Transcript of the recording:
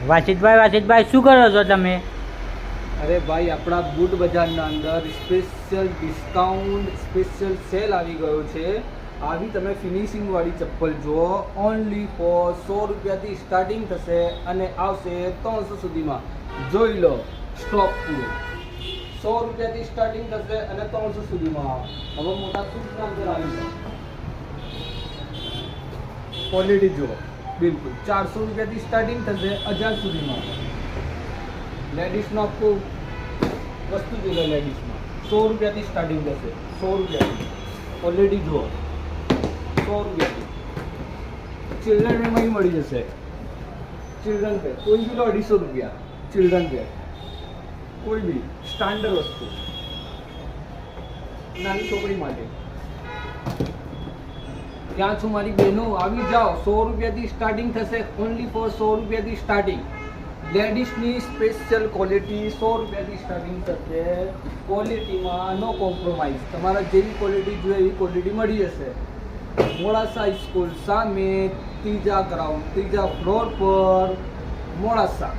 વાસિતભાઈ શું કરો છો તમે? અરે ભાઈ, આપણા બુટ બજારના અંદર સ્પેશિયલ ડિસ્કાઉન્ટ, સ્પેશિયલ સેલ આવી ગયો છે. આવી તમે ફિનિશિંગ વાળી ચપ્પલ જુઓ. ઓનલી ફોર 100 રૂપિયાથી સ્ટાર્ટિંગ થશે અને આવશે 300 સુધીમાં. જોઈ લો, સ્ટોક પૂરો. 100 રૂપિયાથી સ્ટાર્ટિંગ થશે અને 300 સુધીમાં. હવે મોટા સૂટના અંદર આવી જાય. ક્વોલિટી જુઓ, બિલકુલ 400 રૂપિયાથી સ્ટાર્ટિંગ થશે 1000 સુધીમાં. લેડીઝનો આખું વસ્તુ જોઈ લો. લેડીઝમાં 100 રૂપિયાથી સ્ટાર્ટિંગ થશે. 100 રૂપિયાથી ક્વોલિટી જુઓ. 100 રૂપિયાથી ચિલ્ડ્રન વેરમાં મળી જશે. ચિલ્ડ્રન પેર કોઈ બી લો 250 રૂપિયા. ચિલ્ડ્રન પેર કોઈ બી સ્ટાન્ડર્ડ વસ્તુ નાની છોકરી માટે. ત્યાં છું મારી બહેનો, આવી જાઓ. 100 રૂપિયાથી સ્ટાર્ટિંગ થશે. ઓનલી ફોર 100 રૂપિયાથી સ્ટાર્ટિંગ. લેડીઝની સ્પેશિયલ ક્વોલિટી 100 રૂપિયાથી સ્ટાર્ટિંગ થશે. ક્વોલિટીમાં નો કોમ્પ્રોમાઇઝ. તમારા જેવી ક્વોલિટી જોઈએ એવી ક્વોલિટી મળી જશે. મોડાસા સ્કૂલ સામે ત્રીજા ગ્રાઉન્ડ, ત્રીજા ફ્લોર પર મોડાસા.